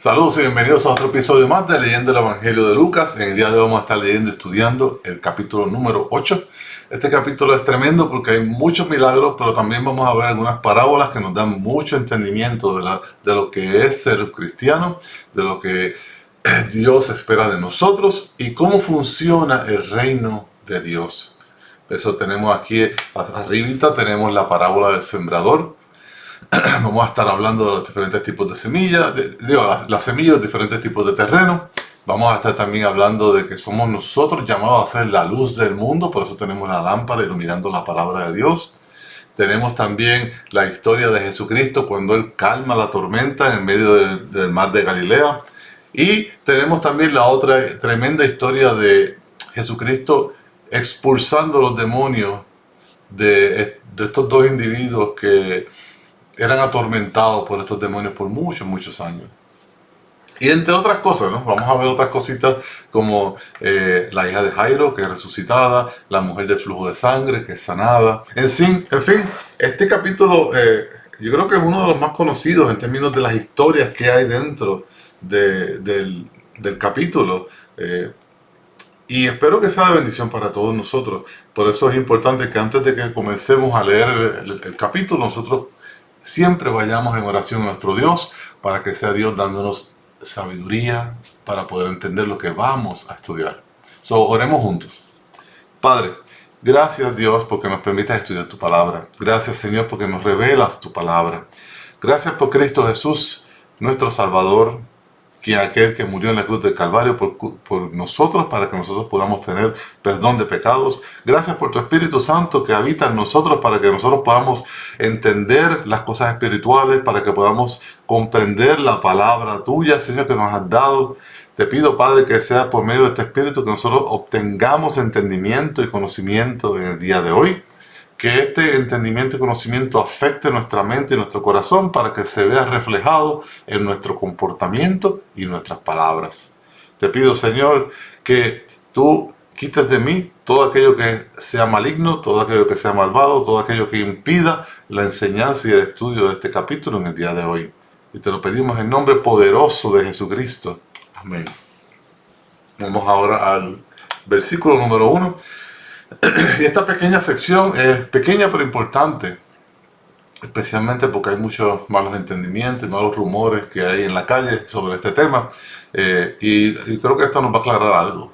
Saludos y bienvenidos a otro episodio más de Leyendo el Evangelio de Lucas. En el día de hoy vamos a estar leyendo y estudiando el capítulo número 8. Este capítulo es tremendo porque hay muchos milagros, pero también vamos a ver algunas parábolas que nos dan mucho entendimiento de lo que es ser cristiano, de lo que Dios espera de nosotros y cómo funciona el reino de Dios. Eso tenemos aquí arribita, tenemos la parábola del sembrador. Vamos a estar hablando de los diferentes tipos de semillas, las semillas de diferentes tipos de terreno. Vamos a estar también hablando de que somos nosotros llamados a ser la luz del mundo, por eso tenemos la lámpara iluminando la palabra de Dios. Tenemos también la historia de Jesucristo cuando Él calma la tormenta en medio del mar de Galilea. Y tenemos también la otra tremenda historia de Jesucristo expulsando los demonios de estos dos individuos que eran atormentados por estos demonios por muchos años. Y entre otras cosas, ¿no? Vamos a ver otras cositas como la hija de Jairo, que es resucitada, la mujer del flujo de sangre, que es sanada. En fin, este capítulo yo creo que es uno de los más conocidos en términos de las historias que hay dentro del capítulo. Y espero que sea de bendición para todos nosotros. Por eso es importante que antes de que comencemos a leer el capítulo, nosotros siempre vayamos en oración a nuestro Dios para que sea Dios dándonos sabiduría para poder entender lo que vamos a estudiar. Oremos juntos. Padre, gracias Dios porque nos permites estudiar tu palabra. Gracias Señor porque nos revelas tu palabra. Gracias por Cristo Jesús, nuestro Salvador, aquel que murió en la cruz del Calvario por nosotros, para que nosotros podamos tener perdón de pecados. Gracias por tu Espíritu Santo que habita en nosotros, para que nosotros podamos entender las cosas espirituales, para que podamos comprender la palabra tuya, Señor, que nos has dado. Te pido, Padre, que sea por medio de este Espíritu que nosotros obtengamos entendimiento y conocimiento en el día de hoy. Que este entendimiento y conocimiento afecte nuestra mente y nuestro corazón para que se vea reflejado en nuestro comportamiento y nuestras palabras. Te pido, Señor, que tú quites de mí todo aquello que sea maligno, todo aquello que sea malvado, todo aquello que impida la enseñanza y el estudio de este capítulo en el día de hoy. Y te lo pedimos en nombre poderoso de Jesucristo. Amén. Vamos ahora al versículo número 1. Y esta pequeña sección es pequeña pero importante, especialmente porque hay muchos malos entendimientos y malos rumores que hay en la calle sobre este tema. Y creo que esto nos va a aclarar algo.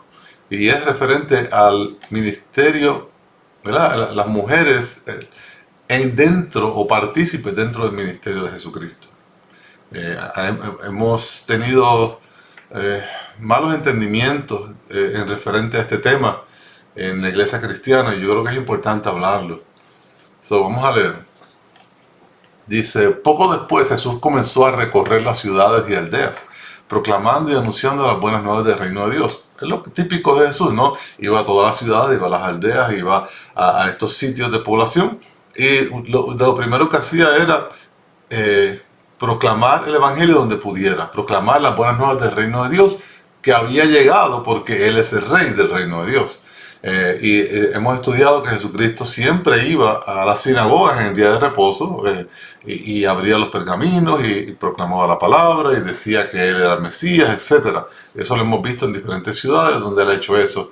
Y es referente al ministerio, ¿verdad? Las mujeres dentro o partícipes dentro del ministerio de Jesucristo. Hemos tenido malos entendimientos en referente a este tema en la iglesia cristiana, y yo creo que es importante hablarlo. Vamos a leer. Dice: poco después Jesús comenzó a recorrer las ciudades y aldeas, proclamando y anunciando las buenas nuevas del reino de Dios. Es lo típico de Jesús, ¿no? Iba a todas las ciudades, iba a las aldeas, iba a estos sitios de población, y lo primero que hacía era proclamar el evangelio donde pudiera, proclamar las buenas nuevas del reino de Dios, que había llegado porque Él es el rey del reino de Dios. Hemos estudiado que Jesucristo siempre iba a las sinagogas en el día de reposo y abría los pergaminos y proclamaba la palabra y decía que Él era el Mesías, etc. Eso lo hemos visto en diferentes ciudades donde Él ha hecho eso.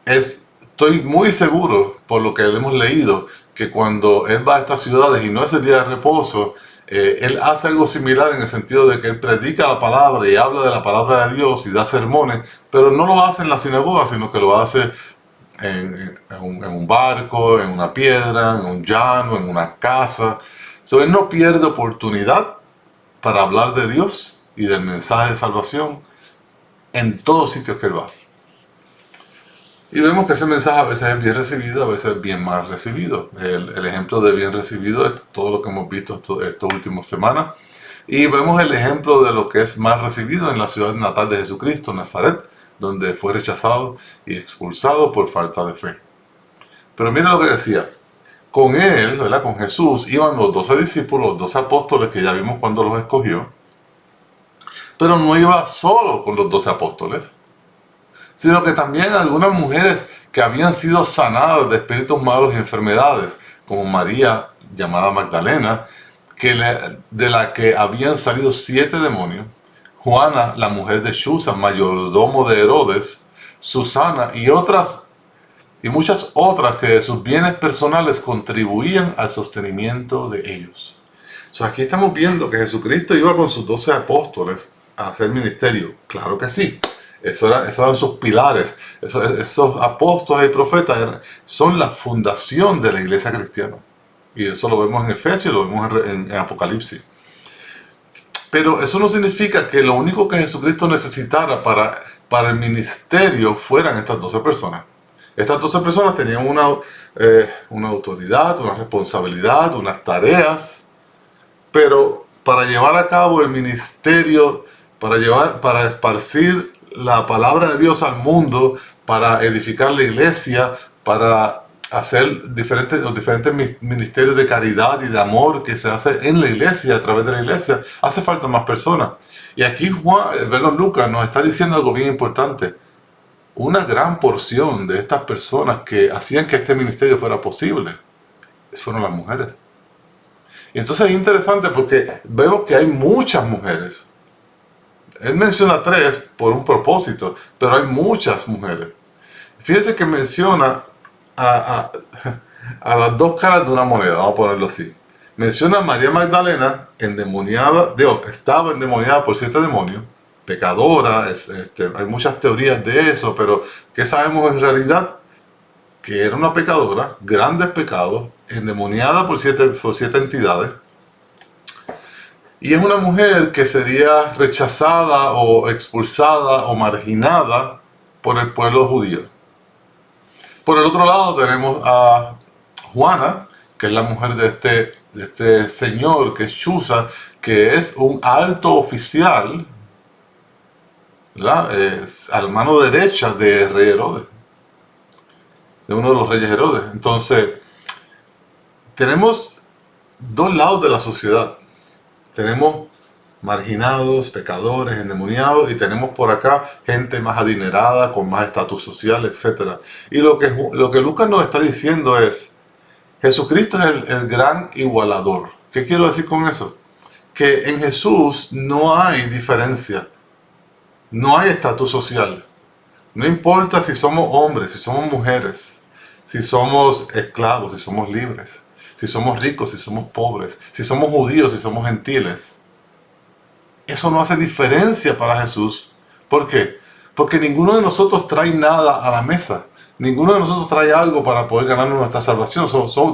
Estoy muy seguro, por lo que hemos leído, que cuando Él va a estas ciudades y no es el día de reposo, Él hace algo similar en el sentido de que Él predica la palabra y habla de la palabra de Dios y da sermones, pero no lo hace en la sinagoga, sino que lo hace en un barco, en una piedra, en un llano, en una casa. Él no pierde oportunidad para hablar de Dios y del mensaje de salvación en todos sitios que Él va. Y vemos que ese mensaje a veces es bien recibido, a veces es bien mal recibido. El ejemplo de bien recibido es todo lo que hemos visto estas últimas semanas. Y vemos el ejemplo de lo que es mal recibido en la ciudad natal de Jesucristo, Nazaret, donde fue rechazado y expulsado por falta de fe. Pero mira lo que decía. Con Él, ¿verdad? Con Jesús, iban los 12 discípulos, los 12 apóstoles que ya vimos cuando los escogió. Pero no iba solo con los 12 apóstoles, sino que también algunas mujeres que habían sido sanadas de espíritus malos y enfermedades, como María, llamada Magdalena, de la que habían salido 7 demonios, Juana, la mujer de Chuza, mayordomo de Herodes, Susana y muchas otras que de sus bienes personales contribuían al sostenimiento de ellos. Aquí estamos viendo que Jesucristo iba con sus 12 apóstoles a hacer ministerio. Claro que sí. Esos eran sus pilares. Esos apóstoles y profetas son la fundación de la iglesia cristiana. Y eso lo vemos en Efesios, lo vemos en Apocalipsis. Pero eso no significa que lo único que Jesucristo necesitara para el ministerio fueran estas 12 personas. Estas 12 personas tenían una autoridad, una responsabilidad, unas tareas, pero para llevar a cabo el ministerio, para esparcir la palabra de Dios al mundo, para edificar la iglesia, para hacer los diferentes ministerios de caridad y de amor que se hace en la iglesia, a través de la iglesia, hace falta más personas. Y aquí Lucas nos está diciendo algo bien importante. Una gran porción de estas personas que hacían que este ministerio fuera posible fueron las mujeres. Y entonces es interesante porque vemos que hay muchas mujeres. Él menciona 3 por un propósito, pero hay muchas mujeres. Fíjense que menciona a las 2 caras de una moneda, vamos a ponerlo así. Menciona a María Magdalena, estaba endemoniada por 7 demonios, pecadora, hay muchas teorías de eso, pero ¿qué sabemos en realidad? Que era una pecadora, grandes pecados, endemoniada por 7 entidades. Y es una mujer que sería rechazada o expulsada o marginada por el pueblo judío. Por el otro lado tenemos a Juana, que es la mujer de este señor, que es Chuza, que es un alto oficial, ¿verdad? Es a la mano derecha de rey Herodes, de uno de los reyes Herodes. Entonces, tenemos 2 lados de la sociedad. Tenemos marginados, pecadores, endemoniados, y tenemos por acá gente más adinerada, con más estatus social, etc. Y lo que Lucas nos está diciendo es, Jesucristo es el gran igualador. ¿Qué quiero decir con eso? Que en Jesús no hay diferencia, no hay estatus social. No importa si somos hombres, si somos mujeres, si somos esclavos, si somos libres, si somos ricos, si somos pobres, si somos judíos, si somos gentiles. Eso no hace diferencia para Jesús. ¿Por qué? Porque ninguno de nosotros trae nada a la mesa. Ninguno de nosotros trae algo para poder ganarnos nuestra salvación.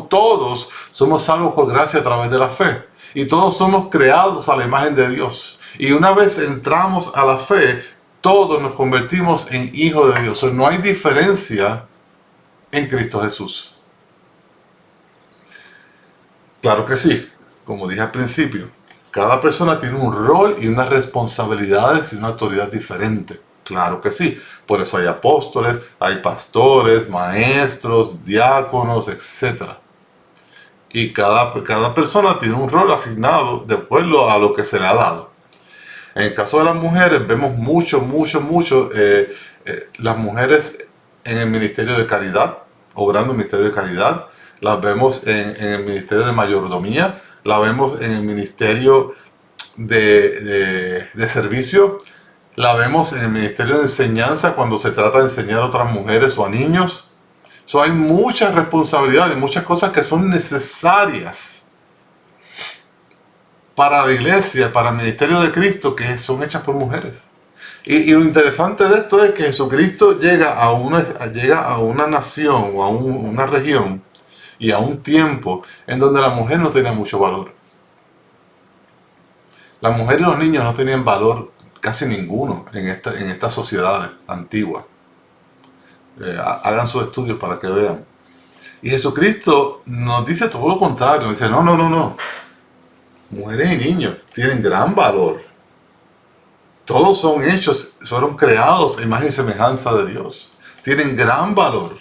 Todos somos salvos por gracia a través de la fe. Y todos somos creados a la imagen de Dios. Y una vez entramos a la fe, todos nos convertimos en hijos de Dios. No hay diferencia en Cristo Jesús. Claro que sí, como dije al principio, cada persona tiene un rol y unas responsabilidades y una autoridad diferente. Claro que sí, por eso hay apóstoles, hay pastores, maestros, diáconos, etc. Y cada persona tiene un rol asignado de acuerdo a lo que se le ha dado. En el caso de las mujeres, vemos mucho las mujeres en el ministerio de caridad, obrando el ministerio de caridad. Las vemos en el ministerio de mayordomía, la vemos en el ministerio de servicio, la vemos en el ministerio de enseñanza cuando se trata de enseñar a otras mujeres o a niños. Hay muchas responsabilidades, muchas cosas que son necesarias para la iglesia, para el ministerio de Cristo, que son hechas por mujeres. Y lo interesante de esto es que Jesucristo llega a una nación o a una región y a un tiempo en donde la mujer no tenía mucho valor. La mujer y los niños no tenían valor casi ninguno en esta sociedad antigua. Hagan sus estudios para que vean. Y Jesucristo nos dice todo lo contrario. Nos dice, no. Mujeres y niños tienen gran valor. Todos fueron creados a imagen y semejanza de Dios. Tienen gran valor.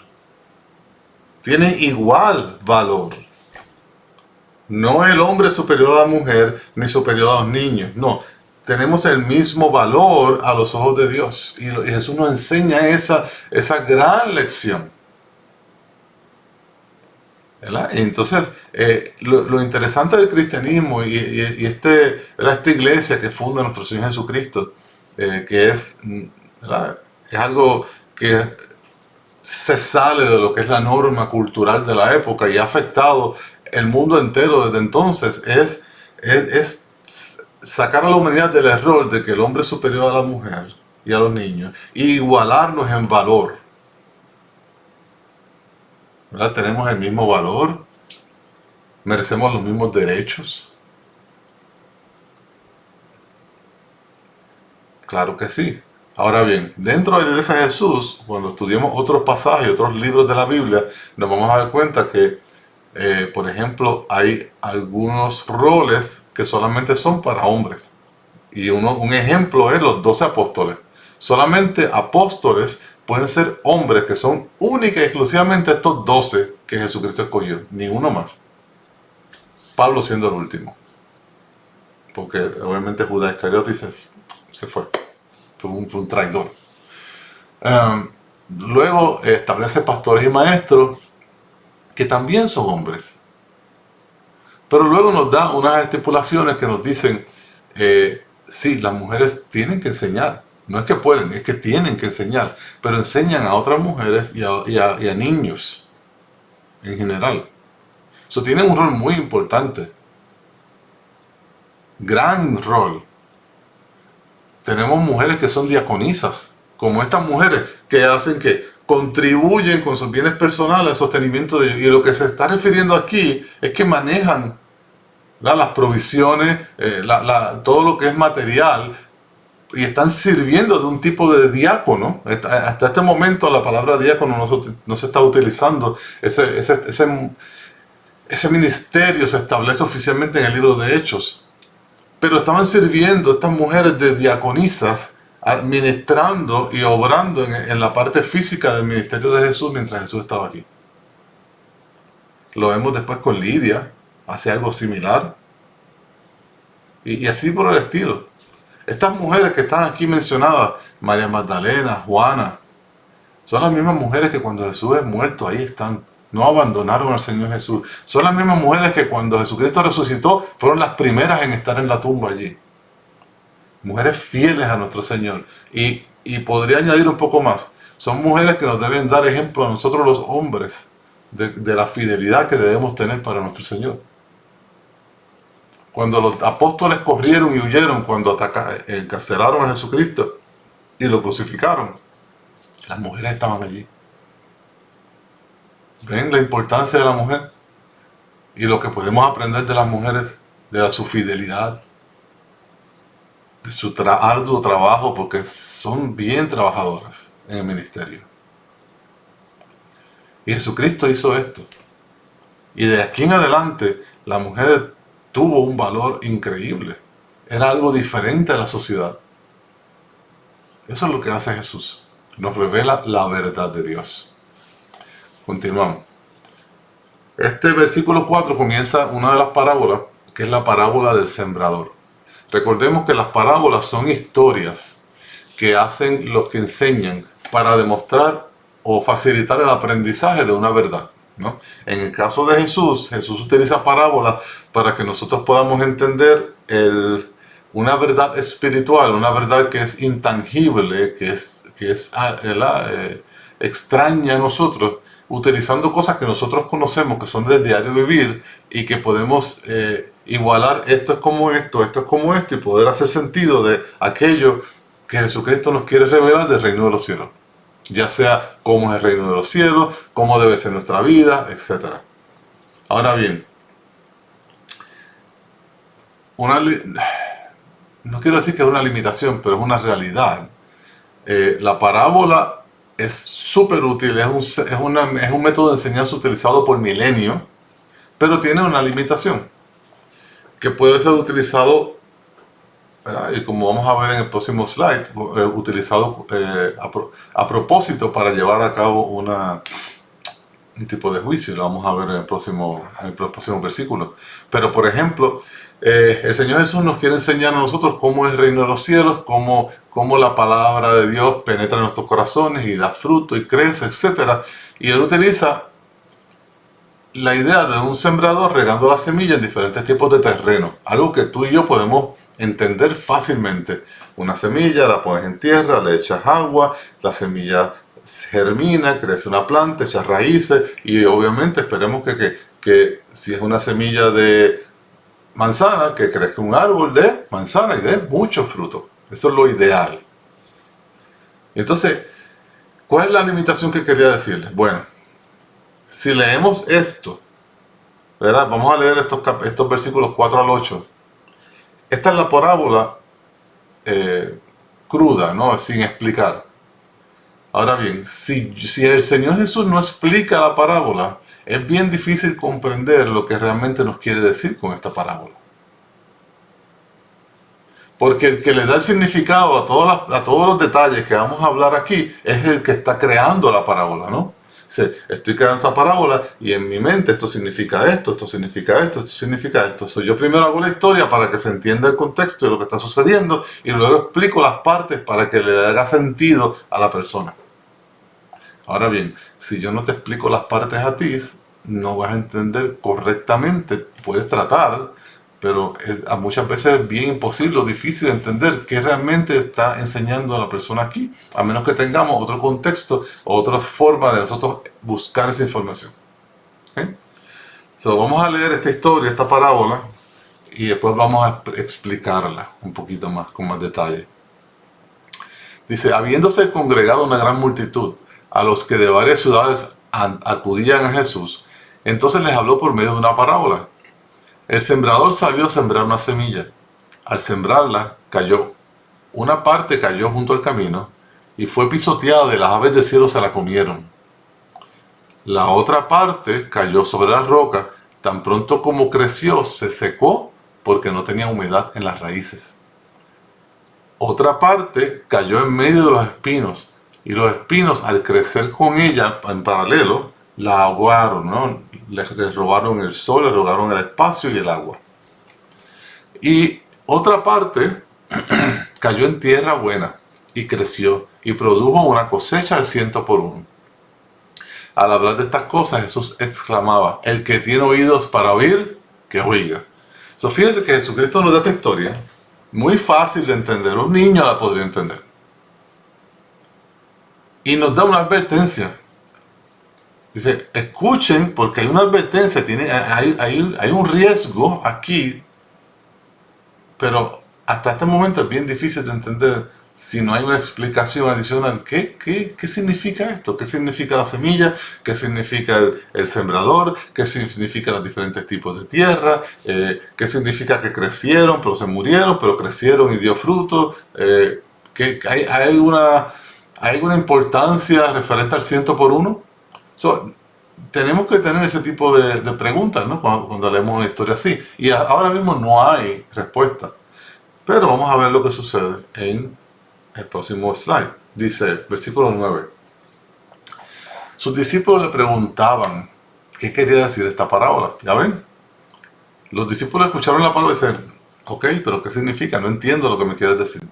Tienen igual valor. No el hombre superior a la mujer, ni superior a los niños. No, tenemos el mismo valor a los ojos de Dios. Y Jesús nos enseña esa gran lección. ¿verdad? Y entonces, lo interesante del cristianismo ¿verdad? Esta iglesia que funda nuestro Señor Jesucristo, que es, ¿verdad? Es algo que se sale de lo que es la norma cultural de la época y ha afectado el mundo entero desde entonces, es sacar a la humanidad del error de que el hombre es superior a la mujer y a los niños, y igualarnos en valor, ¿verdad? Tenemos el mismo valor, merecemos los mismos derechos. Claro que sí. Ahora bien, dentro de la iglesia de Jesús, cuando estudiemos otros pasajes, otros libros de la Biblia, nos vamos a dar cuenta que, por ejemplo, hay algunos roles que solamente son para hombres. Y un ejemplo es los 12 apóstoles. Solamente apóstoles pueden ser hombres que son únicos y exclusivamente estos 12 que Jesucristo escogió, ni uno más. Pablo siendo el último. Porque obviamente Judas Iscariote se fue. Fue un traidor. Luego establece pastores y maestros que también son hombres. Pero luego nos da unas estipulaciones que nos dicen, sí, las mujeres tienen que enseñar. No es que pueden, es que tienen que enseñar. Pero enseñan a otras mujeres y a niños en general. Eso tiene un rol muy importante. Gran rol. Tenemos mujeres que son diaconisas, como estas mujeres que hacen que contribuyen con sus bienes personales al sostenimiento de ellos. Y lo que se está refiriendo aquí es que manejan, ¿verdad?, las provisiones, todo lo que es material, y están sirviendo de un tipo de diácono. Hasta este momento la palabra diácono no se está utilizando. Ese ministerio se establece oficialmente en el libro de Hechos. Pero estaban sirviendo estas mujeres de diaconisas, administrando y obrando en la parte física del ministerio de Jesús mientras Jesús estaba aquí. Lo vemos después con Lidia, hace algo similar. Y así por el estilo. Estas mujeres que están aquí mencionadas, María Magdalena, Juana, son las mismas mujeres que cuando Jesús es muerto, ahí están. No abandonaron al Señor Jesús. Son las mismas mujeres que cuando Jesucristo resucitó, fueron las primeras en estar en la tumba allí. Mujeres fieles a nuestro Señor. Y podría añadir un poco más. Son mujeres que nos deben dar ejemplo a nosotros los hombres de la fidelidad que debemos tener para nuestro Señor. Cuando los apóstoles corrieron y huyeron, cuando encarcelaron a Jesucristo y lo crucificaron, las mujeres estaban allí. ¿Ven la importancia de la mujer? Y lo que podemos aprender de las mujeres, de su fidelidad, de su arduo trabajo, porque son bien trabajadoras en el ministerio. Y Jesucristo hizo esto. Y de aquí en adelante, la mujer tuvo un valor increíble. Era algo diferente a la sociedad. Eso es lo que hace Jesús. Nos revela la verdad de Dios. Continuamos. Este versículo 4 comienza una de las parábolas, que es la parábola del sembrador. Recordemos que las parábolas son historias que hacen los que enseñan para demostrar o facilitar el aprendizaje de una verdad, ¿no? En el caso de Jesús, Jesús utiliza parábolas para que nosotros podamos entender una verdad espiritual, una verdad que es intangible, que es extraña a nosotros, utilizando cosas que nosotros conocemos, que son del diario vivir, y que podemos igualar esto es como esto es como esto, y poder hacer sentido de aquello que Jesucristo nos quiere revelar del reino de los cielos. Ya sea cómo es el reino de los cielos, cómo debe ser nuestra vida, etc. Ahora bien, no quiero decir que es una limitación, pero es una realidad. La parábola es súper útil, es un método de enseñanza utilizado por milenios, pero tiene una limitación, que puede ser utilizado, ¿verdad?, y como vamos a ver en el próximo slide, utilizado a propósito para llevar a cabo un tipo de juicio. Lo vamos a ver en el próximo versículo. Pero por ejemplo, el Señor Jesús nos quiere enseñar a nosotros cómo es el reino de los cielos, cómo la palabra de Dios penetra en nuestros corazones y da fruto y crece, etc. Y Él utiliza la idea de un sembrador regando la semilla en diferentes tipos de terreno. Algo que tú y yo podemos entender fácilmente. Una semilla, la pones en tierra, le echas agua, la semilla germina, crece una planta, echa raíces y obviamente esperemos que si es una semilla de manzana, que crezca un árbol de manzana y dé mucho fruto. Eso es lo ideal. Entonces, ¿cuál es la limitación que quería decirles? Bueno, si leemos esto, ¿verdad? Vamos a leer estos versículos 4 al 8. Esta es la parábola cruda, ¿no? Sin explicar. Ahora bien, si el Señor Jesús no explica la parábola, es bien difícil comprender lo que realmente nos quiere decir con esta parábola. Porque el que le da el significado a todos los detalles que vamos a hablar aquí es el que está creando la parábola, ¿no? Estoy creando esta parábola y en mi mente esto significa esto, esto significa esto, esto significa esto. Yo primero hago la historia para que se entienda el contexto de lo que está sucediendo y luego explico las partes para que le haga sentido a la persona. Ahora bien, si yo no te explico las partes a ti, no vas a entender correctamente. Puedes tratar, pero muchas veces es bien imposible o difícil de entender qué realmente está enseñando a la persona aquí, a menos que tengamos otro contexto o otra forma de nosotros buscar esa información. ¿Okay? Vamos a leer esta historia, esta parábola, y después vamos a explicarla un poquito más, con más detalle. Dice, habiéndose congregado una gran multitud, a los que de varias ciudades acudían a Jesús, entonces les habló por medio de una parábola. El sembrador salió a sembrar una semilla. Al sembrarla, cayó. Una parte cayó junto al camino y fue pisoteada y las aves del cielo se la comieron. La otra parte cayó sobre la roca. Tan pronto como creció, se secó porque no tenía humedad en las raíces. Otra parte cayó en medio de los espinos y los espinos, al crecer con ella en paralelo, la ahogaron, ¿no? Les robaron el sol, les robaron el espacio y el agua. Y otra parte cayó en tierra buena y creció y produjo una cosecha al 100%. Al hablar de estas cosas, Jesús exclamaba, el que tiene oídos para oír, que oiga. Fíjense que Jesucristo nos da esta historia muy fácil de entender, un niño la podría entender. Y nos da una advertencia. Dice, escuchen porque hay una advertencia, hay un riesgo aquí, pero hasta este momento es bien difícil de entender si no hay una explicación adicional. ¿Qué significa esto? ¿Qué significa la semilla? ¿Qué significa el sembrador? ¿Qué significa los diferentes tipos de tierra? ¿Qué significa que crecieron pero se murieron, pero crecieron y dio fruto? ¿Hay alguna importancia referente al 100%? Tenemos que tener ese tipo de preguntas, ¿no? Cuando leemos una historia así. Y ahora mismo no hay respuesta. Pero vamos a ver lo que sucede en el próximo slide. Dice, versículo 9. Sus discípulos le preguntaban qué quería decir esta parábola. ¿Ya ven? Los discípulos escucharon la parábola y dicen, ok, pero ¿qué significa? No entiendo lo que me quieres decir.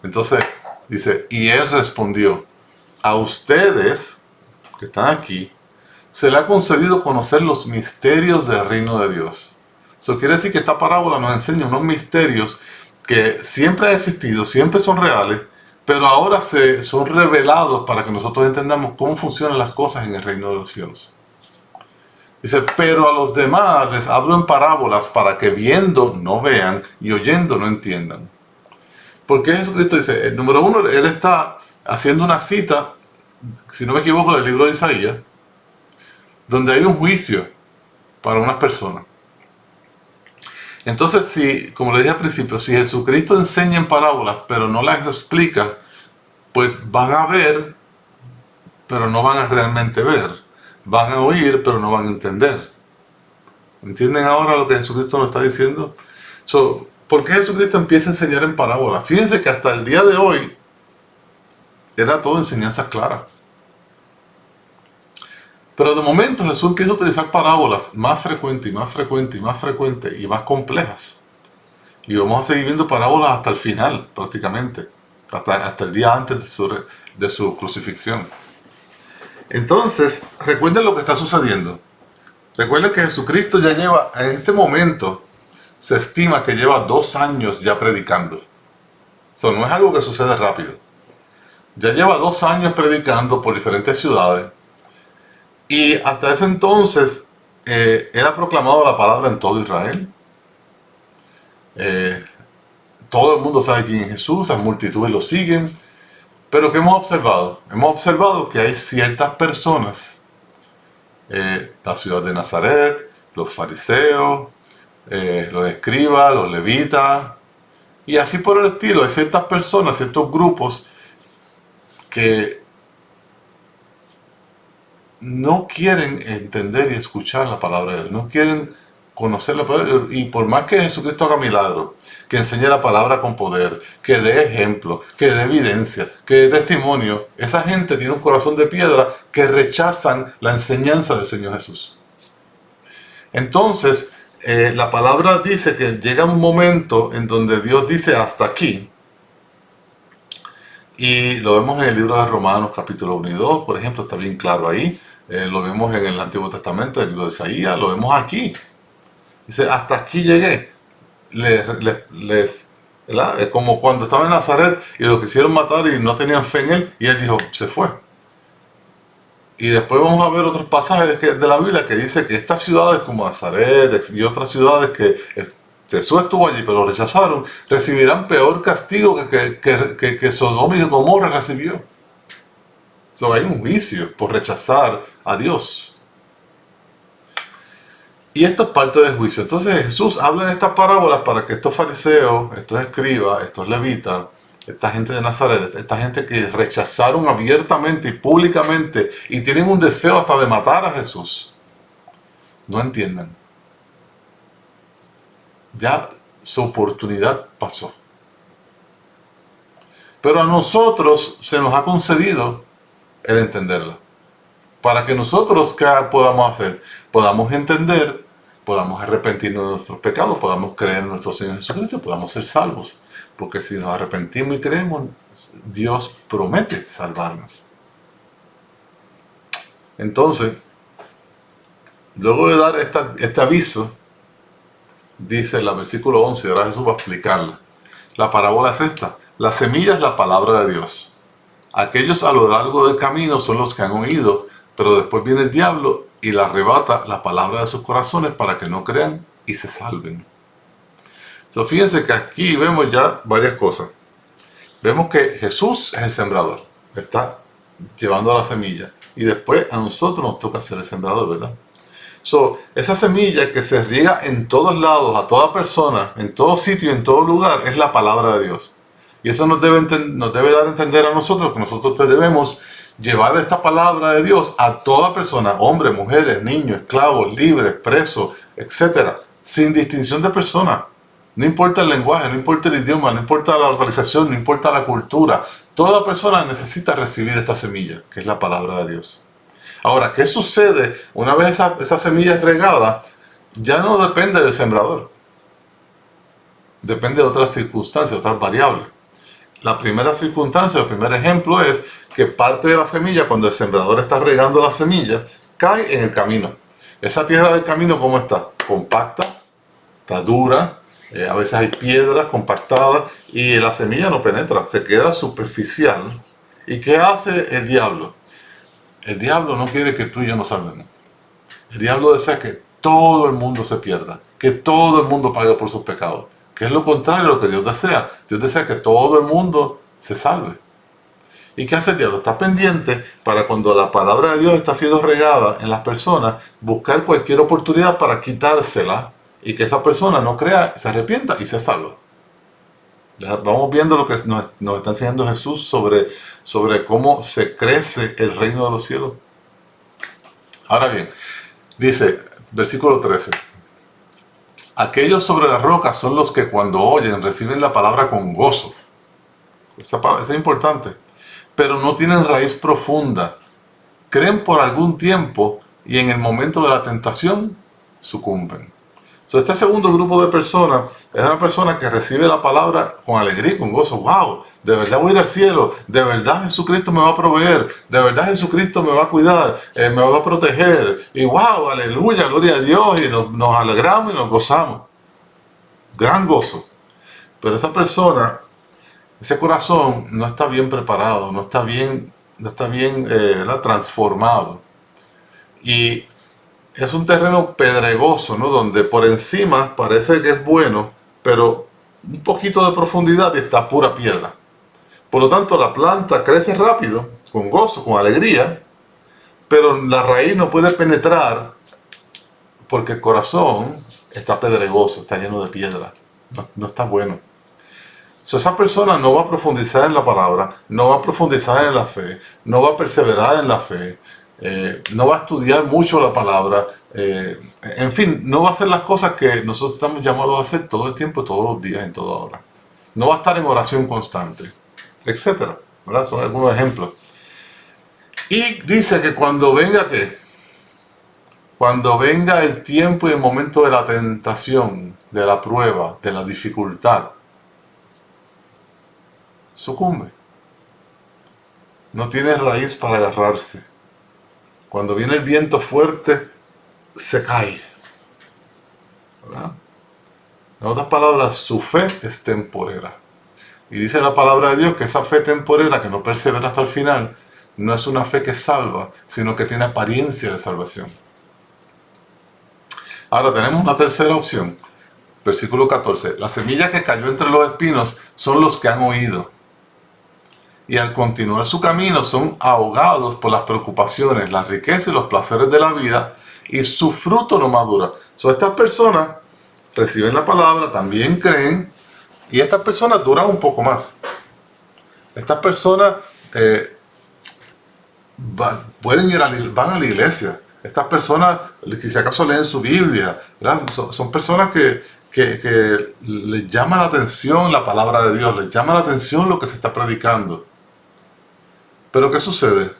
Entonces, dice, y él respondió, a ustedes que están aquí, se le ha concedido conocer los misterios del reino de Dios. Eso quiere decir que esta parábola nos enseña unos misterios que siempre han existido, siempre son reales, pero ahora son revelados para que nosotros entendamos cómo funcionan las cosas en el reino de los cielos. Dice, pero a los demás les hablo en parábolas para que viendo no vean y oyendo no entiendan. Porque Jesucristo dice, el número uno, él está haciendo una cita, si no me equivoco, del libro de Isaías, donde hay un juicio para unas personas. Entonces, como le dije al principio, si Jesucristo enseña en parábolas, pero no las explica, pues van a ver, pero no van a realmente ver. Van a oír, pero no van a entender. ¿Entienden ahora lo que Jesucristo nos está diciendo? ¿Por qué Jesucristo empieza a enseñar en parábolas? Fíjense que hasta el día de hoy era todo enseñanzas claras. Pero de momento Jesús empieza a utilizar parábolas más frecuentes y más frecuentes y más frecuentes y más complejas. Y vamos a seguir viendo parábolas hasta el final, prácticamente. Hasta el día antes de su crucifixión. Entonces, recuerden lo que está sucediendo. Recuerden que Jesucristo ya lleva, en este momento, se estima que lleva 2 años ya predicando. Eso no es algo que sucede rápido. Ya lleva 2 años predicando por diferentes ciudades. Y hasta ese entonces, él ha proclamado la palabra en todo Israel. Todo el mundo sabe quién es Jesús, las multitudes lo siguen. Pero ¿qué hemos observado? Hemos observado que hay ciertas personas, la ciudad de Nazaret, los fariseos, los escribas, los levitas, y así por el estilo. Hay ciertas personas, ciertos grupos que no quieren entender y escuchar la palabra de Dios, no quieren conocer la palabra de Dios. Y por más que Jesucristo haga milagros, que enseñe la palabra con poder, que dé ejemplo, que dé evidencia, que dé testimonio, esa gente tiene un corazón de piedra que rechazan la enseñanza del Señor Jesús. Entonces, la palabra dice que llega un momento en donde Dios dice hasta aquí. Y lo vemos en el libro de Romanos capítulo 1 y 2, por ejemplo, está bien claro ahí. Lo vemos en el Antiguo Testamento, el libro de Isaías, lo vemos aquí. Dice, hasta aquí llegué. Como cuando estaba en Nazaret y lo quisieron matar y no tenían fe en él, y él dijo, se fue. Y después vamos a ver otros pasajes de la Biblia que dice que estas ciudades como Nazaret y otras ciudades que Jesús estuvo allí pero lo rechazaron, recibirán peor castigo que Sodoma y Gomorra recibió. Hay un juicio por rechazar a Dios. Y esto es parte del juicio. Entonces Jesús habla en estas parábolas para que estos fariseos, estos escribas, estos levitas, esta gente de Nazaret, esta gente que rechazaron abiertamente y públicamente y tienen un deseo hasta de matar a Jesús, no entiendan. Ya su oportunidad pasó. Pero a nosotros se nos ha concedido el entenderla. Para que nosotros, ¿qué podamos hacer? Podamos entender, podamos arrepentirnos de nuestros pecados, podamos creer en nuestro Señor Jesucristo, podamos ser salvos. Porque si nos arrepentimos y creemos, Dios promete salvarnos. Entonces, luego de dar este aviso, dice el versículo 11, ahora Jesús va a explicarla. La parábola es esta. La semilla es la palabra de Dios. Aquellos a lo largo del camino son los que han oído, pero después viene el diablo y le arrebata la palabra de sus corazones para que no crean y se salven. Entonces, fíjense que aquí vemos ya varias cosas. Vemos que Jesús es el sembrador, está llevando la semilla. Y después a nosotros nos toca ser el sembrador, ¿verdad? Esa semilla que se riega en todos lados, a toda persona, en todo sitio, en todo lugar, es la palabra de Dios. Y eso nos debe dar a entender a nosotros que nosotros debemos llevar esta palabra de Dios a toda persona, hombres, mujeres, niños, esclavos, libres, presos, etc. Sin distinción de persona. No importa el lenguaje, no importa el idioma, no importa la localización, no importa la cultura. Toda persona necesita recibir esta semilla, que es la palabra de Dios. Ahora, ¿qué sucede una vez esa semilla es regada? Ya no depende del sembrador. Depende de otras circunstancias, otras variables. La primera circunstancia, el primer ejemplo es que parte de la semilla, cuando el sembrador está regando la semilla, cae en el camino. Esa tierra del camino, ¿cómo está? Compacta, está dura. A veces hay piedras compactadas y la semilla no penetra, se queda superficial. ¿Y qué hace el diablo? El diablo no quiere que tú y yo nos salvemos. El diablo desea que todo el mundo se pierda, que todo el mundo pague por sus pecados, que es lo contrario de lo que Dios desea. Dios desea que todo el mundo se salve. ¿Y qué hace el diablo? Está pendiente para cuando la palabra de Dios está siendo regada en las personas, buscar cualquier oportunidad para quitársela y que esa persona no crea, se arrepienta y se salva. Ya vamos viendo lo que nos está enseñando Jesús sobre cómo se crece el reino de los cielos. Ahora bien, dice, versículo 13. Aquellos sobre las rocas son los que cuando oyen reciben la palabra con gozo. Esa es importante. Pero no tienen raíz profunda. Creen por algún tiempo y en el momento de la tentación sucumben. Entonces, este segundo grupo de personas es una persona que recibe la palabra con alegría y con gozo. ¡Wow! De verdad voy a ir al cielo. De verdad Jesucristo me va a proveer. De verdad Jesucristo me va a cuidar. Me va a proteger. Y ¡wow! Aleluya, gloria a Dios. Y nos alegramos y nos gozamos. Gran gozo. Pero esa persona, ese corazón no está bien preparado, no está bien transformado. Y es un terreno pedregoso, ¿no? Donde por encima parece que es bueno, pero un poquito de profundidad y está pura piedra. Por lo tanto, la planta crece rápido, con gozo, con alegría, pero la raíz no puede penetrar porque el corazón está pedregoso, está lleno de piedra. No está bueno. Esa persona no va a profundizar en la palabra, no va a profundizar en la fe, no va a perseverar en la fe, no va a estudiar mucho la palabra, en fin, no va a hacer las cosas que nosotros estamos llamados a hacer todo el tiempo, todos los días, en toda hora. No va a estar en oración constante, etcétera, ¿verdad? Son algunos ejemplos. Y dice que cuando venga el tiempo y el momento de la tentación, de la prueba, de la dificultad, sucumbe. No tiene raíz para agarrarse. Cuando viene el viento fuerte, se cae. ¿Verdad? En otras palabras, su fe es temporera. Y dice la palabra de Dios que esa fe temporera que no persevera hasta el final, no es una fe que salva, sino que tiene apariencia de salvación. Ahora tenemos una tercera opción. Versículo 14. La semilla que cayó entre los espinos son los que han oído. Y al continuar su camino son ahogados por las preocupaciones, las riquezas y los placeres de la vida, y su fruto no madura. Estas personas reciben la palabra, también creen, y estas personas duran un poco más. Estas personas van a la iglesia. Estas personas, si acaso leen su Biblia, son personas que les llama la atención la palabra de Dios, les llama la atención lo que se está predicando. Pero ¿qué sucede?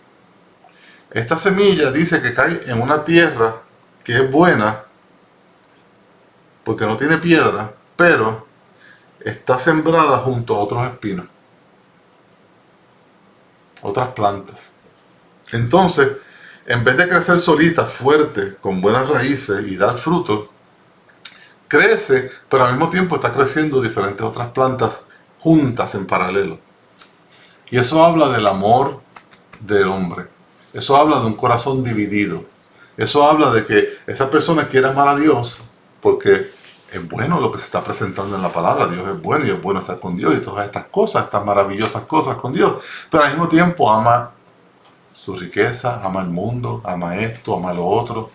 Esta semilla dice que cae en una tierra que es buena, porque no tiene piedra, pero está sembrada junto a otros espinos, otras plantas. Entonces, en vez de crecer solita, fuerte, con buenas raíces y dar fruto, crece, pero al mismo tiempo está creciendo diferentes otras plantas juntas en paralelo. Y eso habla del amor del hombre. Eso habla de un corazón dividido. Eso habla de que esa persona quiere amar a Dios porque es bueno lo que se está presentando en la palabra. Dios es bueno y es bueno estar con Dios y todas estas cosas, estas maravillosas cosas con Dios. Pero al mismo tiempo ama su riqueza, ama el mundo, ama esto, ama lo otro.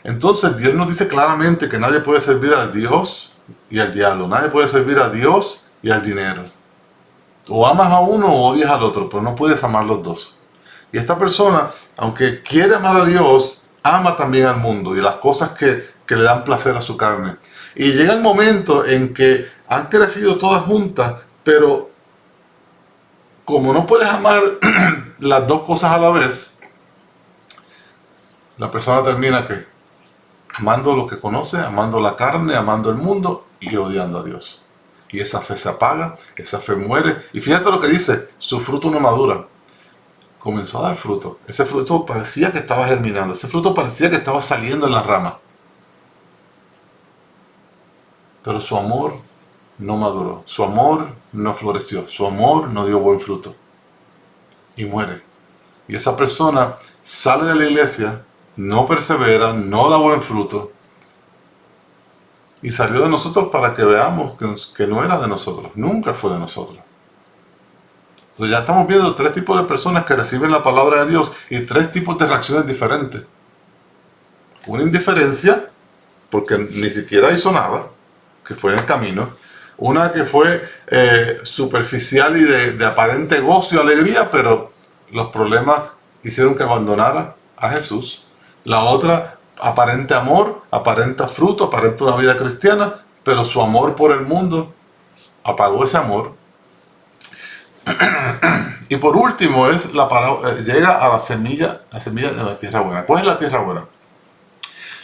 Entonces Dios nos dice claramente que nadie puede servir a Dios y al diablo. Nadie puede servir a Dios y al dinero. O amas a uno o odias al otro, pero no puedes amar los dos. Y esta persona, aunque quiere amar a Dios, ama también al mundo y las cosas que le dan placer a su carne. Y llega el momento en que han crecido todas juntas, pero como no puedes amar las dos cosas a la vez, la persona termina ¿qué? Amando lo que conoce, amando la carne, amando el mundo y odiando a Dios. Y esa fe se apaga, esa fe muere. Y fíjate lo que dice, su fruto no madura. Comenzó a dar fruto. Ese fruto parecía que estaba germinando. Ese fruto parecía que estaba saliendo en la rama. Pero su amor no maduró. Su amor no floreció. Su amor no dio buen fruto. Y muere. Y esa persona sale de la iglesia, no persevera, no da buen fruto. Y salió de nosotros para que veamos que no era de nosotros. Nunca fue de nosotros. Entonces ya estamos viendo tres tipos de personas que reciben la palabra de Dios y tres tipos de reacciones diferentes. Una indiferencia, porque ni siquiera hizo nada, que fue en el camino. Una que fue superficial y de aparente gozo y alegría, pero los problemas hicieron que abandonara a Jesús. La otra, aparente amor, aparenta fruto, aparenta una vida cristiana, pero su amor por el mundo apagó ese amor. Y por último llega a la semilla de la tierra buena. ¿Cuál es la tierra buena?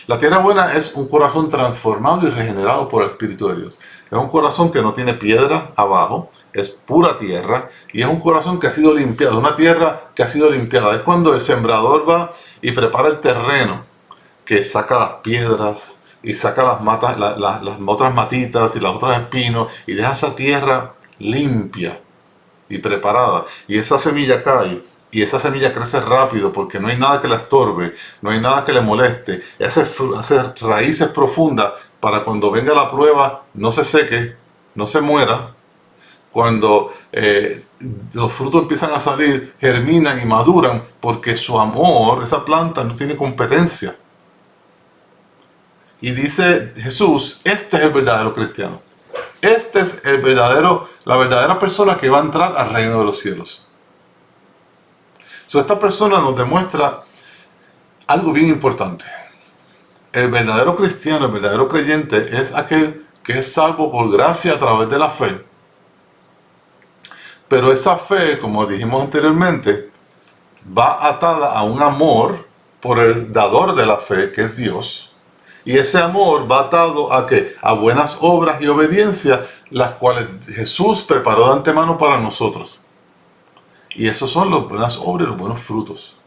La tierra buena es un corazón transformado y regenerado por el Espíritu de Dios. Es un corazón que no tiene piedra abajo, es pura tierra y es un corazón que ha sido limpiado, una tierra que ha sido limpiada. Es cuando el sembrador va y prepara el terreno, que saca las piedras y saca las matas, las otras matitas y las otras espinos y deja esa tierra limpia y preparada. Y esa semilla cae. Y esa semilla crece rápido porque no hay nada que la estorbe, no hay nada que le moleste. Hace raíces profundas para cuando venga la prueba no se seque, no se muera. Cuando los frutos empiezan a salir, germinan y maduran porque su amor, esa planta no tiene competencia. Y dice Jesús, este es el verdadero cristiano. Este es la verdadera persona que va a entrar al reino de los cielos. Esta persona nos demuestra algo bien importante. El verdadero cristiano, el verdadero creyente es aquel que es salvo por gracia a través de la fe. Pero esa fe, como dijimos anteriormente, va atada a un amor por el dador de la fe, que es Dios. Y ese amor va atado a ¿qué? A buenas obras y obediencia, las cuales Jesús preparó de antemano para nosotros. Y esos son las buenas obras y los buenos frutos.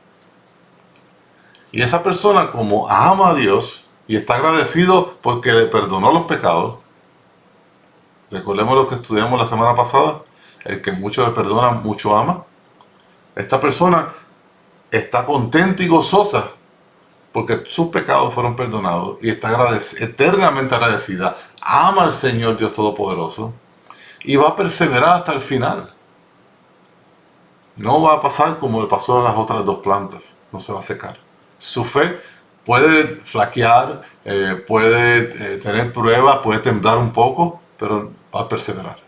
Y esa persona, como ama a Dios y está agradecido porque le perdonó los pecados, recordemos lo que estudiamos la semana pasada, el que mucho le perdona, mucho ama. Esta persona está contenta y gozosa porque sus pecados fueron perdonados y está eternamente agradecida. Ama al Señor Dios Todopoderoso y va a perseverar hasta el final. No va a pasar como le pasó a las otras dos plantas, no se va a secar. Su fe puede flaquear, puede tener pruebas, puede temblar un poco, pero va a perseverar.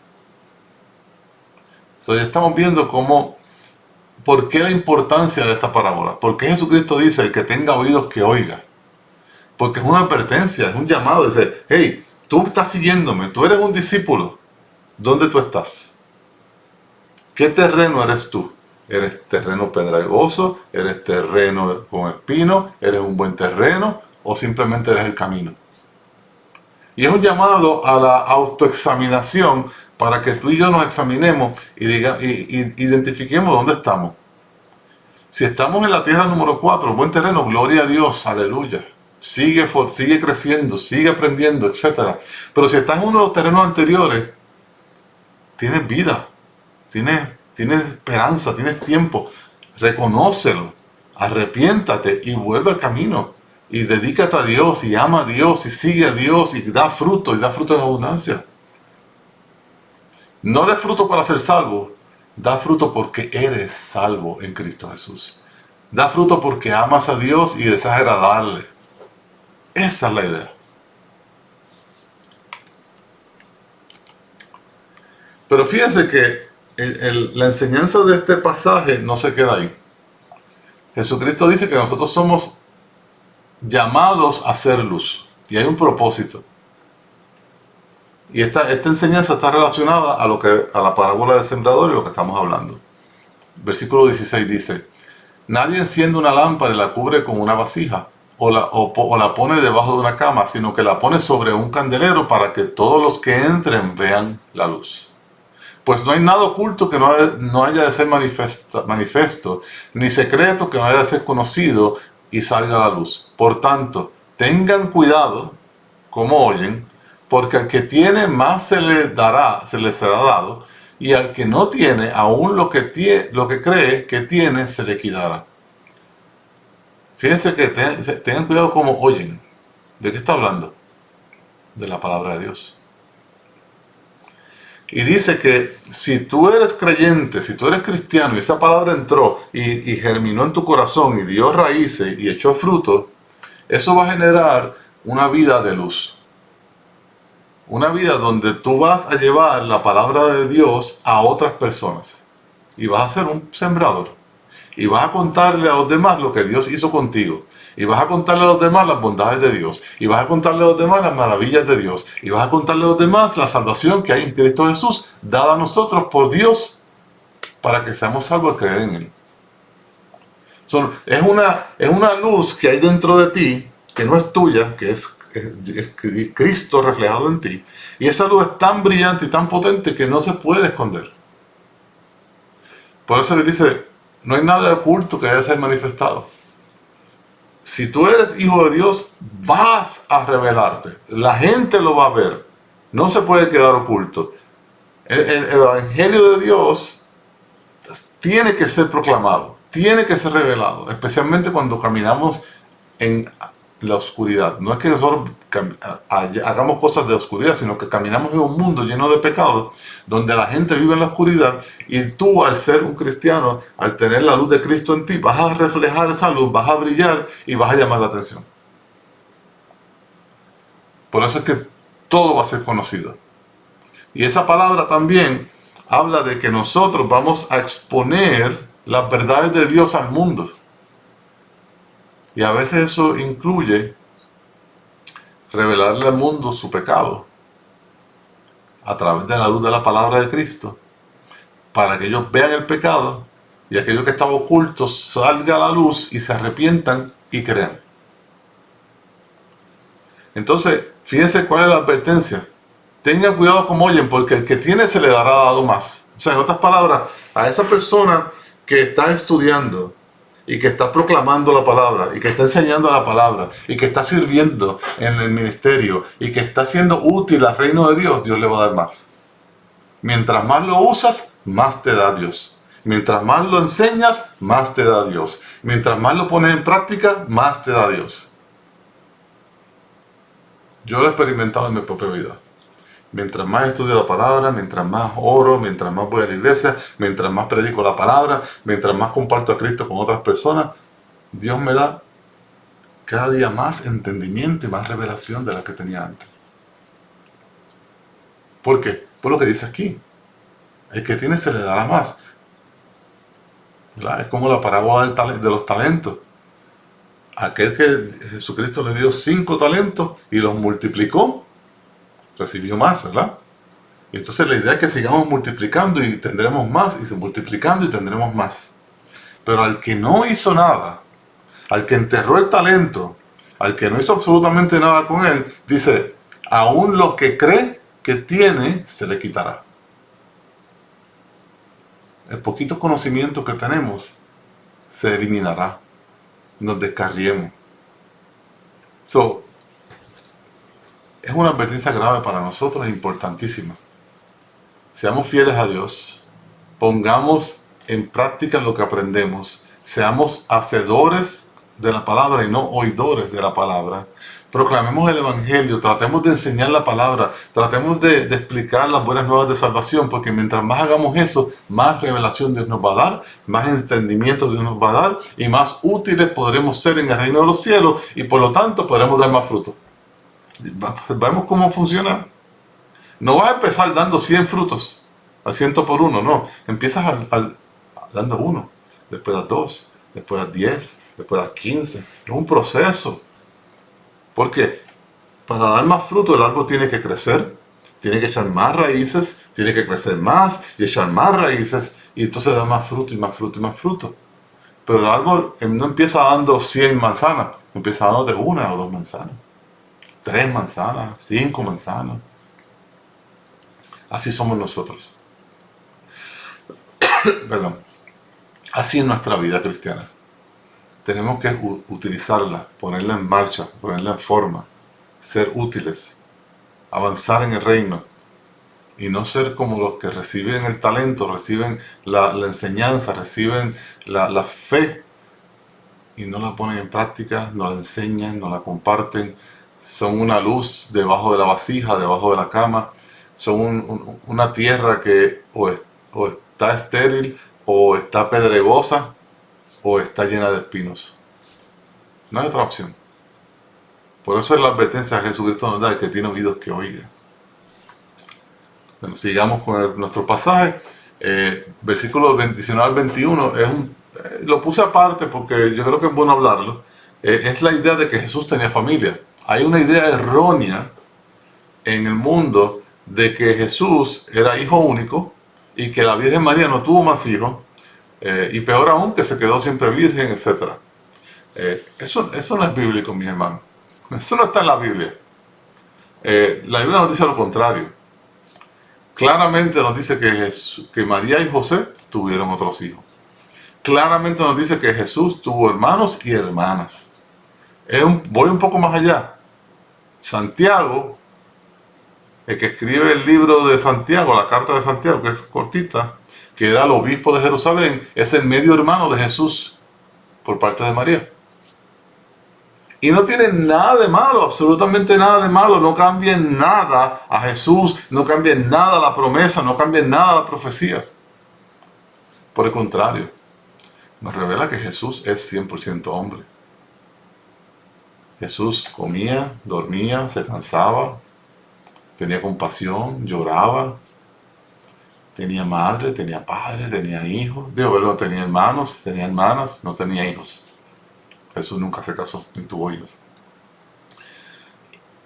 Entonces estamos viendo por qué la importancia de esta parábola. ¿Por qué Jesucristo dice, el que tenga oídos que oiga? Porque es una advertencia, es un llamado. Dice, hey, tú estás siguiéndome, tú eres un discípulo. ¿Dónde tú estás? ¿Qué terreno eres tú? ¿Eres terreno pedregoso? ¿Eres terreno con espinos? ¿Eres un buen terreno? ¿O simplemente eres el camino? Y es un llamado a la autoexaminación para que tú y yo nos examinemos y identifiquemos dónde estamos. Si estamos en la tierra número 4, buen terreno, gloria a Dios, aleluya. Sigue creciendo, sigue aprendiendo, etc. Pero si estás en uno de los terrenos anteriores, tienes vida, tienes esperanza, tienes tiempo. Reconócelo, arrepiéntate y vuelve al camino. Y dedícate a Dios y ama a Dios y sigue a Dios y da fruto en abundancia. No des fruto para ser salvo, da fruto porque eres salvo en Cristo Jesús. Da fruto porque amas a Dios y deseas agradarle. Esa es la idea. Pero fíjense que la enseñanza de este pasaje no se queda ahí. Jesucristo dice que nosotros somos llamados a ser luz. Y hay un propósito. Y esta enseñanza está relacionada a la parábola del sembrador y lo que estamos hablando. Versículo 16 dice, nadie enciende una lámpara y la cubre con una vasija o la pone debajo de una cama, sino que la pone sobre un candelero para que todos los que entren vean la luz. Pues no hay nada oculto que no haya de ser manifiesto, ni secreto que no haya de ser conocido y salga a la luz. Por tanto, tengan cuidado como oyen, porque al que tiene más se le será dado, y al que no tiene, aún lo que cree que tiene, se le quitará. Fíjense que tengan cuidado como oyen. ¿De qué está hablando? De la palabra de Dios. Y dice que si tú eres creyente, si tú eres cristiano, y esa palabra entró y germinó en tu corazón y dio raíces y echó fruto, eso va a generar una vida de luz. Una vida donde tú vas a llevar la palabra de Dios a otras personas. Y vas a ser un sembrador. Y vas a contarle a los demás lo que Dios hizo contigo. Y vas a contarle a los demás las bondades de Dios. Y vas a contarle a los demás las maravillas de Dios. Y vas a contarle a los demás la salvación que hay en Cristo Jesús, dada a nosotros por Dios, para que seamos salvos al creer en Él. Es una luz que hay dentro de ti que no es tuya, que es Cristo reflejado en ti. Y esa luz es tan brillante y tan potente que no se puede esconder. Por eso le dice, no hay nada de oculto que haya de ser manifestado. Si tú eres hijo de Dios, vas a revelarte. La gente lo va a ver. No se puede quedar oculto. El Evangelio de Dios tiene que ser proclamado, tiene que ser revelado, especialmente cuando caminamos en la oscuridad. No es que nosotros hagamos cosas de oscuridad, sino que caminamos en un mundo lleno de pecados, donde la gente vive en la oscuridad, y tú, al ser un cristiano, al tener la luz de Cristo en ti, vas a reflejar esa luz, vas a brillar y vas a llamar la atención. Por eso es que todo va a ser conocido. Y esa palabra también habla de que nosotros vamos a exponer las verdades de Dios al mundo. Y a veces eso incluye revelarle al mundo su pecado a través de la luz de la palabra de Cristo, para que ellos vean el pecado y aquello que estaba oculto salga a la luz y se arrepientan y crean. Entonces, fíjense cuál es la advertencia. Tengan cuidado como oyen, porque el que tiene se le dará dado más. O sea, en otras palabras, a esa persona que está estudiando y que está proclamando la palabra y que está enseñando la palabra y que está sirviendo en el ministerio y que está siendo útil al reino de Dios, Dios le va a dar más. Mientras más lo usas, más te da Dios. Mientras más lo enseñas, más te da Dios. Mientras más lo pones en práctica, más te da Dios. Yo lo he experimentado en mi propia vida. Mientras más estudio la palabra, mientras más oro, mientras más voy a la iglesia, mientras más predico la palabra, mientras más comparto a Cristo con otras personas, Dios me da cada día más entendimiento y más revelación de la que tenía antes. ¿Por qué? Por lo que dice aquí. El que tiene se le dará más. ¿Verdad? Es como la parábola de los talentos. Aquel que Jesucristo le dio 5 talentos y los multiplicó, recibió más, ¿verdad? Y entonces la idea es que sigamos multiplicando y tendremos más, y multiplicando y tendremos más. Pero al que no hizo nada, al que enterró el talento, al que no hizo absolutamente nada con él, dice, aún lo que cree que tiene, se le quitará. El poquito conocimiento que tenemos se eliminará. Nos descarriemos. Es una advertencia grave para nosotros, es importantísima. Seamos fieles a Dios, pongamos en práctica lo que aprendemos, seamos hacedores de la palabra y no oidores de la palabra. Proclamemos el Evangelio, tratemos de enseñar la palabra, tratemos de explicar las buenas nuevas de salvación, porque mientras más hagamos eso, más revelación Dios nos va a dar, más entendimiento Dios nos va a dar, y más útiles podremos ser en el reino de los cielos, y por lo tanto podremos dar más fruto. Vemos cómo funciona. No vas a empezar dando 100 frutos, al 100 por uno, no. Empiezas dando 1, después das 2, después das 10, después das 15. Es un proceso. ¿Por qué? Para dar más fruto el árbol tiene que crecer, tiene que echar más raíces, tiene que crecer más y echar más raíces, y entonces da más fruto y más fruto y más fruto. Pero el árbol no empieza dando 100 manzanas, empieza dando de 1 o 2 manzanas, 3 manzanas, 5 manzanas. Así somos nosotros. Perdón. Así es nuestra vida cristiana. Tenemos que utilizarla, ponerla en marcha, ponerla en forma, ser útiles, avanzar en el reino y no ser como los que reciben el talento, reciben la enseñanza, reciben la fe y no la ponen en práctica, no la enseñan, no la comparten. Son una luz debajo de la vasija, debajo de la cama. Son una tierra que o está estéril, o está pedregosa, o está llena de espinos. No hay otra opción. Por eso es la advertencia que Jesucristo nos da, el que tiene oídos que oiga. Bueno, sigamos con nuestro pasaje. Versículos 19 al 21 lo puse aparte porque yo creo que es bueno hablarlo. Es la idea de que Jesús tenía familia. Hay una idea errónea en el mundo de que Jesús era hijo único y que la Virgen María no tuvo más hijos, y peor aún que se quedó siempre virgen, etc. Eso no es bíblico, mis hermanos. Eso no está en la Biblia. La Biblia nos dice lo contrario. Claramente nos dice que María y José tuvieron otros hijos. Claramente nos dice que Jesús tuvo hermanos y hermanas. Voy un poco más allá. Santiago, el que escribe el libro de Santiago, la carta de Santiago, que es cortita, que era el obispo de Jerusalén, es el medio hermano de Jesús por parte de María. Y no tiene nada de malo, absolutamente nada de malo. No cambia en nada a Jesús, no cambia en nada la promesa, no cambia en nada la profecía. Por el contrario, nos revela que Jesús es 100% hombre. Jesús comía, dormía, se cansaba, tenía compasión, lloraba, tenía madre, tenía padre, tenía hijos. Tenía hermanos, tenía hermanas, no tenía hijos. Jesús nunca se casó, ni tuvo hijos.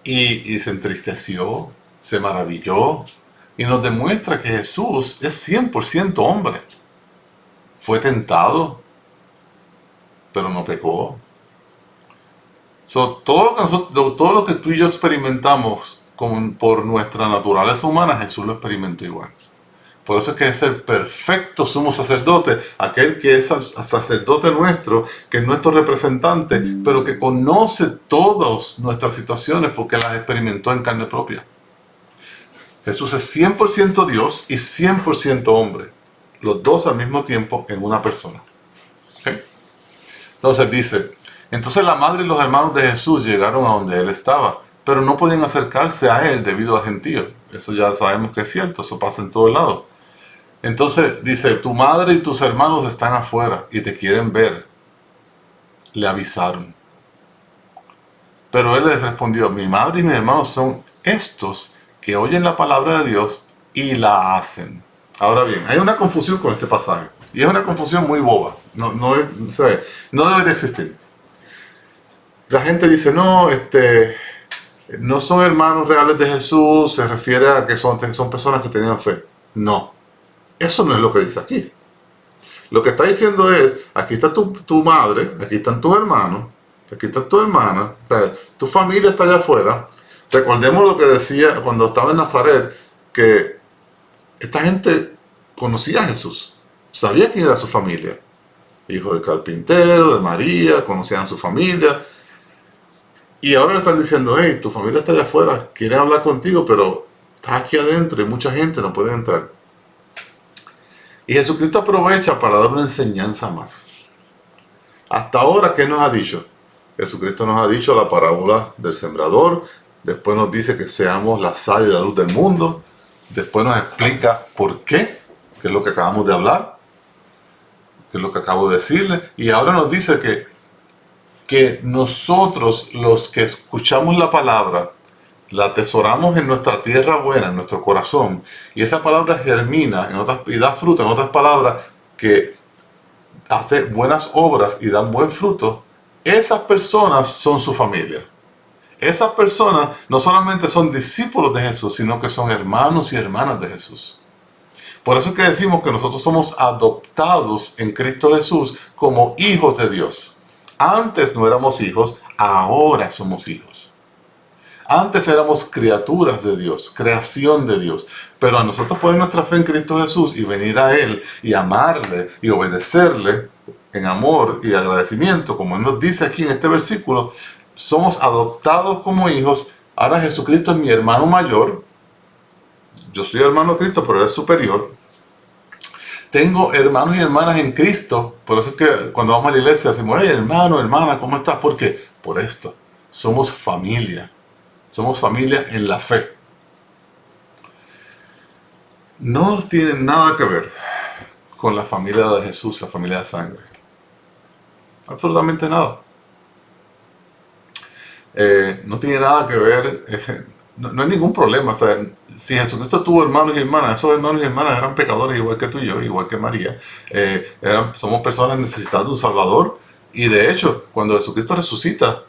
Y se entristeció, se maravilló, y nos demuestra que Jesús es 100% hombre. Fue tentado, pero no pecó. Todo lo que tú y yo experimentamos por nuestra naturaleza humana, Jesús lo experimentó igual. Por eso es que es el perfecto sumo sacerdote, aquel que es sacerdote nuestro, que es nuestro representante, pero que conoce todas nuestras situaciones porque las experimentó en carne propia. Jesús es 100% Dios y 100% hombre, los dos al mismo tiempo en una persona. ¿Okay? Entonces dice, entonces la madre y los hermanos de Jesús llegaron a donde él estaba, pero no podían acercarse a él debido al gentío. Eso ya sabemos que es cierto, eso pasa en todo lado. Entonces dice, tu madre y tus hermanos están afuera y te quieren ver. Le avisaron. Pero él les respondió, mi madre y mis hermanos son estos que oyen la palabra de Dios y la hacen. Ahora bien, hay una confusión con este pasaje. Y es una confusión muy boba. No debe de existir. La gente dice, no son hermanos reales de Jesús, se refiere a que son personas que tenían fe. No. Eso no es lo que dice aquí. Lo que está diciendo es, aquí está tu madre, aquí están tus hermanos, aquí está tu hermana, o sea, tu familia está allá afuera. Recordemos lo que decía cuando estaba en Nazaret, que esta gente conocía a Jesús, sabía quién era su familia. Hijo del carpintero, de María, conocían a su familia. Y ahora le están diciendo, hey, tu familia está allá afuera, quieren hablar contigo, pero estás aquí adentro y mucha gente no puede entrar. Y Jesucristo aprovecha para dar una enseñanza más. Hasta ahora, ¿qué nos ha dicho? Jesucristo nos ha dicho la parábola del sembrador. Después nos dice que seamos la sal y la luz del mundo. Después nos explica por qué, que es lo que acabamos de hablar, que es lo que acabo de decirle. Y ahora nos dice que nosotros, los que escuchamos la palabra, la atesoramos en nuestra tierra buena, en nuestro corazón, y esa palabra germina y da fruto, en otras palabras, que hace buenas obras y dan buen fruto. Esas personas son su familia. Esas personas no solamente son discípulos de Jesús, sino que son hermanos y hermanas de Jesús. Por eso es que decimos que nosotros somos adoptados en Cristo Jesús como hijos de Dios. Antes no éramos hijos, ahora somos hijos. Antes éramos criaturas de Dios, creación de Dios. Pero a nosotros poner nuestra fe en Cristo Jesús y venir a Él y amarle y obedecerle en amor y agradecimiento, como Él nos dice aquí en este versículo, somos adoptados como hijos. Ahora Jesucristo es mi hermano mayor. Yo soy hermano de Cristo, pero Él es superior. Tengo hermanos y hermanas en Cristo. Por eso es que cuando vamos a la iglesia decimos, hey, hermano, hermana, ¿cómo estás? ¿Por qué? Por esto. Somos familia. Somos familia en la fe. No tiene nada que ver con la familia de Jesús, la familia de sangre. Absolutamente nada. No tiene nada que ver, no hay ningún problema. O sea, si Jesucristo tuvo hermanos y hermanas, esos hermanos y hermanas eran pecadores igual que tú y yo, igual que María. Somos personas necesitadas de un Salvador. Y de hecho, cuando Jesucristo resucita,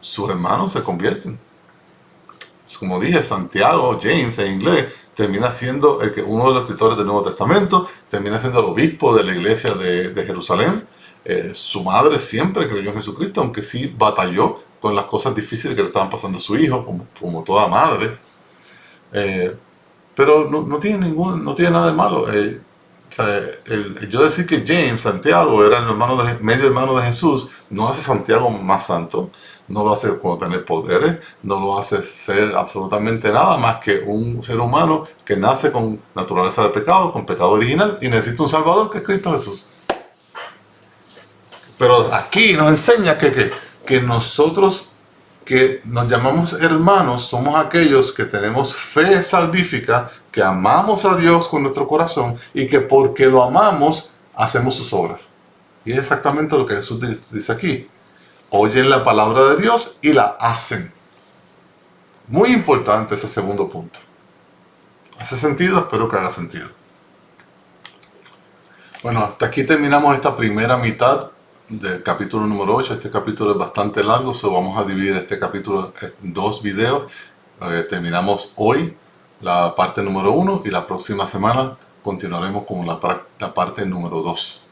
sus hermanos se convierten. Como dije, Santiago, James en inglés, termina siendo uno de los escritores del Nuevo Testamento, termina siendo el obispo de la iglesia de Jerusalén. Su madre siempre creyó en Jesucristo, aunque sí batalló con las cosas difíciles que le estaban pasando a su hijo, como toda madre. Pero no tiene no tiene nada de malo. O sea, yo decir que James, Santiago, era el medio hermano de Jesús, no hace Santiago más santo, no lo hace como tener poderes, no lo hace ser absolutamente nada más que un ser humano que nace con naturaleza de pecado, con pecado original, y necesita un Salvador que es Cristo Jesús. Pero aquí nos enseña que nosotros que nos llamamos hermanos somos aquellos que tenemos fe salvífica, que amamos a Dios con nuestro corazón y que porque lo amamos hacemos sus obras. Y es exactamente lo que Jesús dice aquí. Oyen la palabra de Dios y la hacen. Muy importante ese segundo punto. ¿Hace sentido? Espero que haga sentido. Bueno, hasta aquí terminamos esta primera mitad del capítulo número 8. Este capítulo es bastante largo, vamos a dividir este capítulo en 2 videos. Terminamos hoy la parte número 1 y la próxima semana continuaremos con la parte número 2.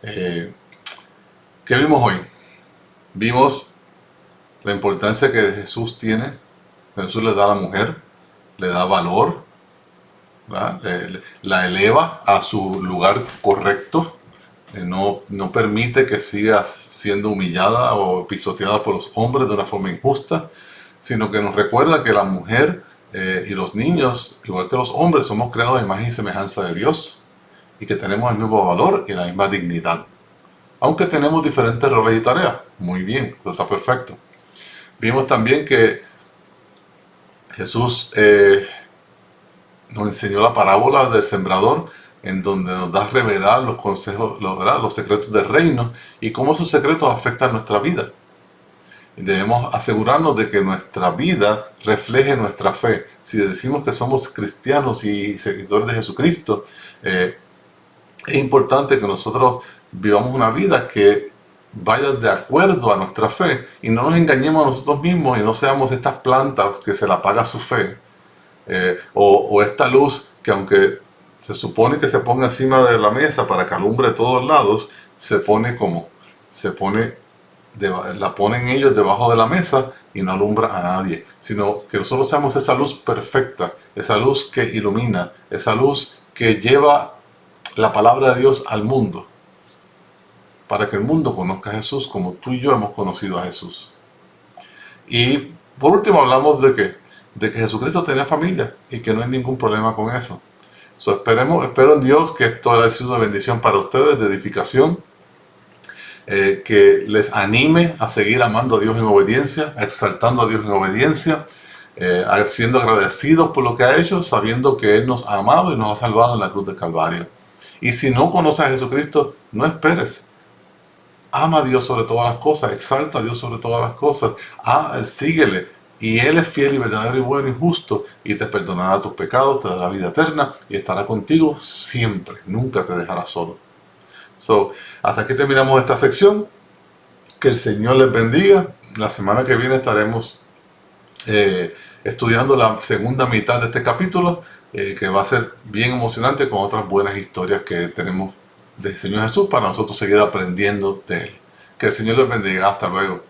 ¿Qué vimos hoy? Vimos la importancia que Jesús tiene. Jesús le da a la mujer, le da valor, la eleva a su lugar correcto. No permite que siga siendo humillada o pisoteada por los hombres de una forma injusta, sino que nos recuerda que la mujer y los niños, igual que los hombres, somos creados a imagen y semejanza de Dios y que tenemos el mismo valor y la misma dignidad. Aunque tenemos diferentes roles y tareas. Muy bien, eso está perfecto. Vimos también que Jesús nos enseñó la parábola del sembrador, en donde nos da a revelar los consejos, los secretos del reino y cómo esos secretos afectan nuestra vida. Y debemos asegurarnos de que nuestra vida refleje nuestra fe. Si decimos que somos cristianos y seguidores de Jesucristo, es importante que nosotros vivamos una vida que vaya de acuerdo a nuestra fe y no nos engañemos a nosotros mismos y no seamos estas plantas que se le apaga su fe, o esta luz que aunque se supone que se ponga encima de la mesa para que alumbre de todos lados, la ponen ellos debajo de la mesa y no alumbra a nadie, sino que nosotros seamos esa luz perfecta, esa luz que ilumina, esa luz que lleva la palabra de Dios al mundo, para que el mundo conozca a Jesús como tú y yo hemos conocido a Jesús. Y por último hablamos de que Jesucristo tenía familia y que no hay ningún problema con eso. Espero en Dios que esto haya sido de bendición para ustedes, de edificación, que les anime a seguir amando a Dios en obediencia, exaltando a Dios en obediencia, siendo agradecidos por lo que ha hecho, sabiendo que Él nos ha amado y nos ha salvado en la cruz del Calvario. Y si no conoces a Jesucristo, no esperes. Ama a Dios sobre todas las cosas, exalta a Dios sobre todas las cosas, síguele. Y Él es fiel y verdadero y bueno y justo y te perdonará tus pecados, te dará vida eterna y estará contigo siempre, nunca te dejará solo. Hasta aquí terminamos esta sección. Que el Señor les bendiga. La semana que viene estaremos estudiando la segunda mitad de este capítulo, que va a ser bien emocionante con otras buenas historias que tenemos del Señor Jesús para nosotros seguir aprendiendo de Él. Que el Señor les bendiga. Hasta luego.